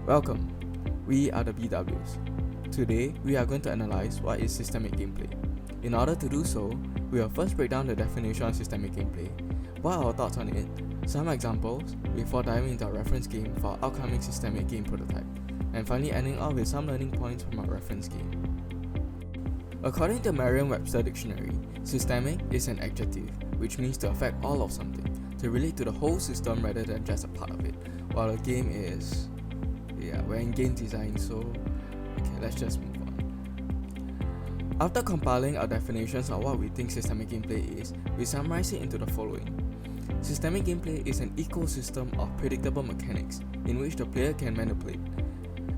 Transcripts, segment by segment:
Welcome, we are the BWs. Today, we are going to analyze what is systemic gameplay. In order to do so, we will first break down the definition of systemic gameplay, what are our thoughts on it, some examples, before diving into our reference game for our upcoming systemic game prototype, and finally ending off with some learning points from our reference game. According to Merriam-Webster Dictionary, systemic is an adjective, which means to affect all of something, to relate to the whole system rather than just a part of it, while a game is... we're in game design, so okay, let's just move on. After compiling our definitions of what we think systemic gameplay is, we summarize it into the following. Systemic gameplay is an ecosystem of predictable mechanics in which the player can manipulate.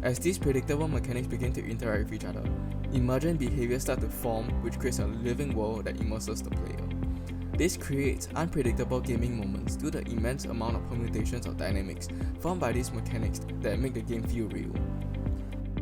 As these predictable mechanics begin to interact with each other, emergent behaviors start to form, which creates a living world that immerses the player. This creates unpredictable gaming moments due to the immense amount of permutations of dynamics formed by these mechanics that make the game feel real.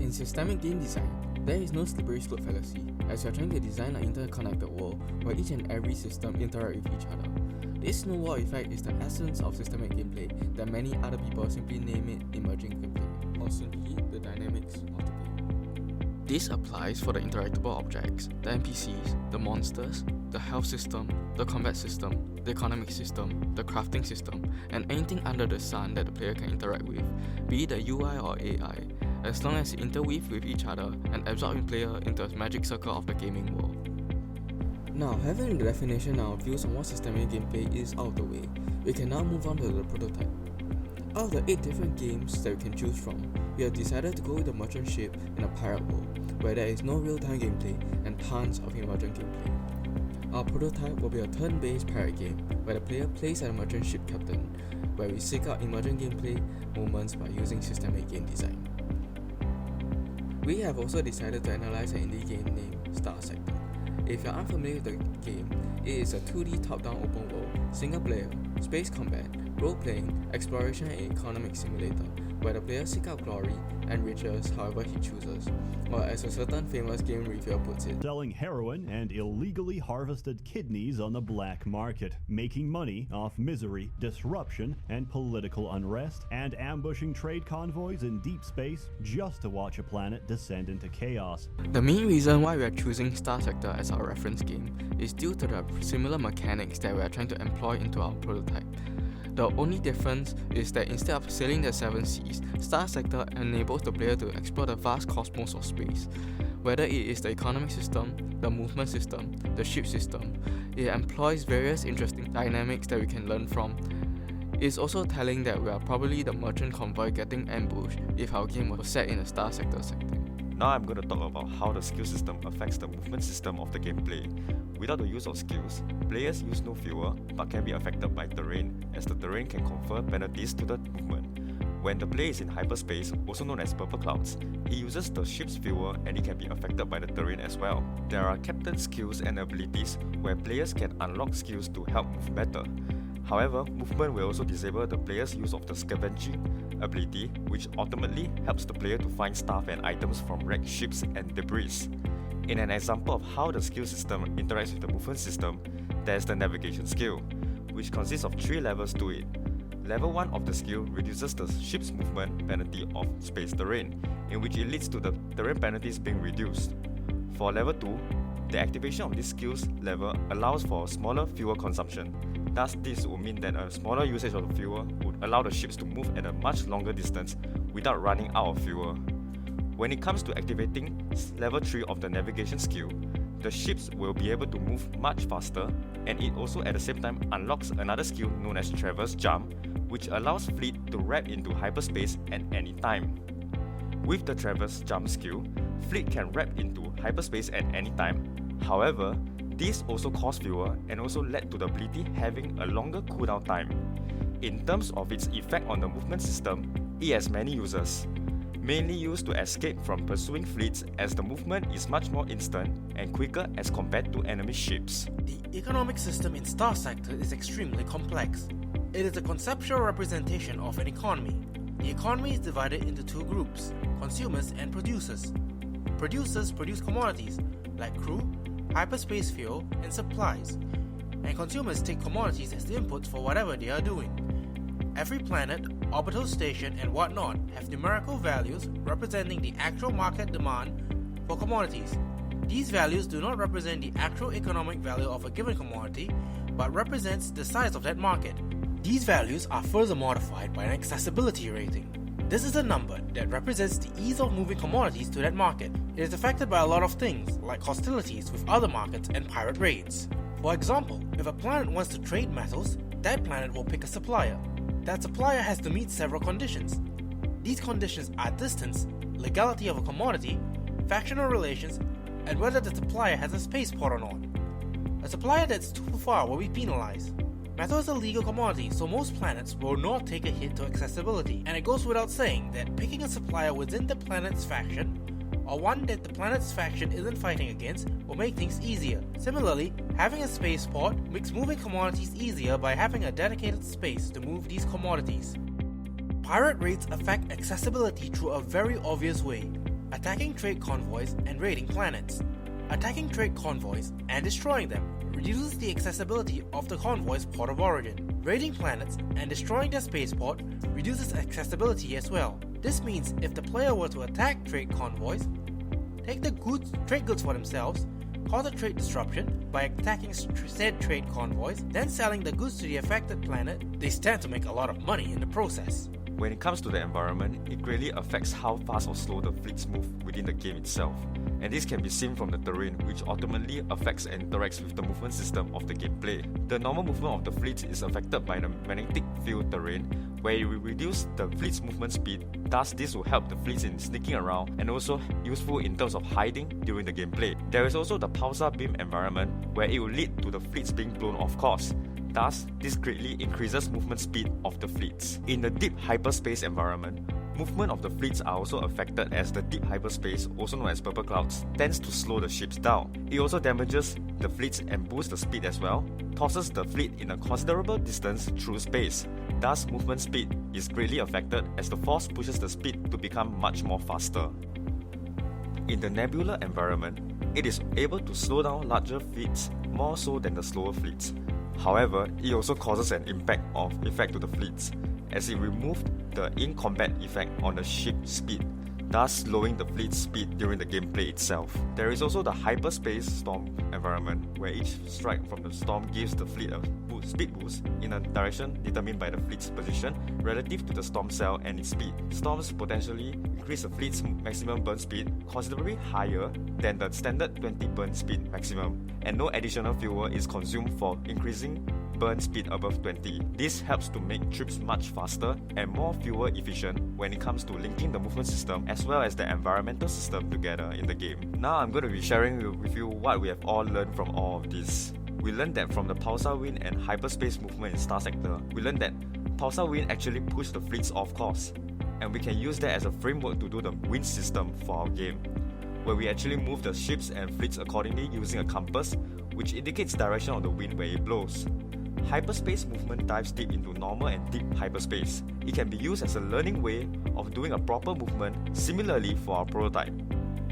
In systemic game design, there is no slippery slope fallacy, as you are trying to design an interconnected world where each and every system interact with each other. This snowball effect is the essence of systemic gameplay that many other people simply name it emerging gameplay, or simply the dynamics of the game. This applies for the interactable objects, the NPCs, the monsters, the health system, the combat system, the economic system, the crafting system, and anything under the sun that the player can interact with, be it the UI or AI, as long as they interweave with each other and absorb the player into a magic circle of the gaming world. Now, having the definition and our views on what systemic gameplay is out of the way, we can now move on to the prototype. Out of the 8 different games that we can choose from, we have decided to go with the merchant ship in a pirate world, where there is no real-time gameplay and tons of emergent gameplay. Our prototype will be a turn-based pirate game, where the player plays as a merchant ship captain, where we seek out emergent gameplay moments by using systemic game design. We have also decided to analyze an indie game named Star Sector. If you are unfamiliar with the game, it is a 2D top-down open world, single-player, space combat, role-playing, exploration and economic simulator, where the player seeks out glory and riches however he chooses, or as a certain famous game reviewer puts it, selling heroin and illegally harvested kidneys on the black market, making money off misery, disruption, and political unrest, and ambushing trade convoys in deep space just to watch a planet descend into chaos. The main reason why we are choosing Star Sector as our reference game is due to the similar mechanics that we are trying to employ into our prototype. The only difference is that instead of sailing the 7 seas, Star Sector enables the player to explore the vast cosmos of space. Whether it is the economic system, the movement system, the ship system, it employs various interesting dynamics that we can learn from. It's also telling that we are probably the merchant convoy getting ambushed if our game was set in a Star Sector setting. Now I'm going to talk about how the skill system affects the movement system of the gameplay. Without the use of skills, players use no fuel but can be affected by terrain, as the terrain can confer penalties to the movement. When the player is in hyperspace, also known as purple clouds, it uses the ship's fuel and it can be affected by the terrain as well. There are captain skills and abilities where players can unlock skills to help move better. However, movement will also disable the player's use of the scavenging ability, which ultimately helps the player to find stuff and items from wrecked ships and debris. In an example of how the skill system interacts with the movement system, there is the navigation skill, which consists of 3 levels to it. Level 1 of the skill reduces the ship's movement penalty of space terrain, in which it leads to the terrain penalties being reduced. For level 2, the activation of this skills level allows for smaller fuel consumption. Thus, this would mean that a smaller usage of the fuel would allow the ships to move at a much longer distance without running out of fuel. When it comes to activating level 3 of the navigation skill, the ships will be able to move much faster, and it also at the same time unlocks another skill known as Traverse Jump, which allows fleet to wrap into hyperspace at any time. With the Traverse Jump skill, fleet can wrap into hyperspace at any time. However, this also costs fuel and also led to the ability having a longer cooldown time. In terms of its effect on the movement system, it has many uses, mainly used to escape from pursuing fleets, as the movement is much more instant and quicker as compared to enemy ships. The economic system in Star Sector is extremely complex. It is a conceptual representation of an economy. The economy is divided into 2 groups, consumers and producers. Producers produce commodities like crew, hyperspace fuel, and supplies, and consumers take commodities as the inputs for whatever they are doing. Every planet orbital station, and whatnot have numerical values representing the actual market demand for commodities. These values do not represent the actual economic value of a given commodity, but represents the size of that market. These values are further modified by an accessibility rating. This is a number that represents the ease of moving commodities to that market. It is affected by a lot of things, like hostilities with other markets and pirate raids. For example, if a planet wants to trade metals, that planet will pick a supplier. That supplier has to meet several conditions. These conditions are distance, legality of a commodity, factional relations, and whether the supplier has a spaceport or not. A supplier that's too far will be penalized. Metal is a legal commodity, so most planets will not take a hit to accessibility, and it goes without saying that picking a supplier within the planet's faction, or one that the planet's faction isn't fighting against, will make things easier. Similarly, having a spaceport makes moving commodities easier by having a dedicated space to move these commodities. Pirate raids affect accessibility through a very obvious way: attacking trade convoys and raiding planets. Attacking trade convoys and destroying them reduces the accessibility of the convoy's port of origin. Raiding planets and destroying their spaceport reduces accessibility as well. This means if the player were to attack trade convoys, take the trade goods for themselves, cause a trade disruption by attacking said trade convoys, then selling the goods to the affected planet, they stand to make a lot of money in the process. When it comes to the environment, it greatly affects how fast or slow the fleets move within the game itself, and this can be seen from the terrain, which ultimately affects and interacts with the movement system of the gameplay. The normal movement of the fleet is affected by the magnetic field terrain, where it will reduce the fleet's movement speed, thus this will help the fleets in sneaking around and also useful in terms of hiding during the gameplay. There is also the pulsar beam environment, where it will lead to the fleets being blown off course. Thus, this greatly increases movement speed of the fleets. In the deep hyperspace environment, movement of the fleets are also affected, as the deep hyperspace, also known as purple clouds, tends to slow the ships down. It also damages the fleets and boosts the speed as well, tosses the fleet in a considerable distance through space. Thus, movement speed is greatly affected as the force pushes the speed to become much more faster. In the nebular environment, it is able to slow down larger fleets more so than the slower fleets. However, it also causes an effect to the fleets, as it removed the in-combat effect on the ship speed, thus slowing the fleet's speed during the gameplay itself. There is also the hyperspace storm environment, where each strike from the storm gives the fleet a speed boost in a direction determined by the fleet's position relative to the storm cell and its speed. Storms potentially increase the fleet's maximum burn speed considerably higher than the standard 20 burn speed maximum, and no additional fuel is consumed for increasing burn speed above 20. This helps to make trips much faster and more fuel efficient when it comes to linking the movement system as well as the environmental system together in the game. Now I'm going to be sharing with you what we have all learned from all of this. We learned that from the pulsar wind and hyperspace movement in Star Sector, we learned that pulsar wind actually pushed the fleets off course, and we can use that as a framework to do the wind system for our game, where we actually move the ships and fleets accordingly using a compass, which indicates direction of the wind where it blows. Hyperspace movement dives deep into normal and deep hyperspace. It can be used as a learning way of doing a proper movement. Similarly for our prototype,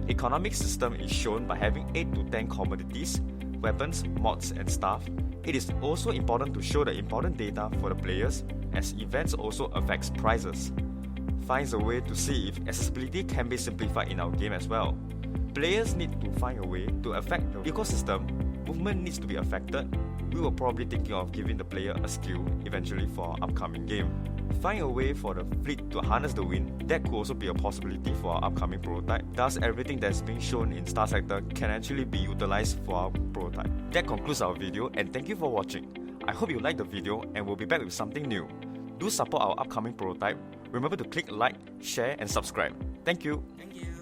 economic system is shown by having 8 to 10 commodities, weapons, mods and stuff. It is also important to show the important data for the players, as events also affects prices. Finds a way to see if accessibility can be simplified in our game as well. Players need to find a way to affect the ecosystem. Movement needs to be affected. We were probably thinking of giving the player a skill eventually for our upcoming game. Find a way for the fleet to harness the wind. That could also be a possibility for our upcoming prototype. Thus, everything that's being shown in Star Sector can actually be utilized for our prototype. That concludes our video, and thank you for watching. I hope you liked the video, and we'll be back with something new. Do support our upcoming prototype. Remember to click like, share and subscribe. Thank you. Thank you.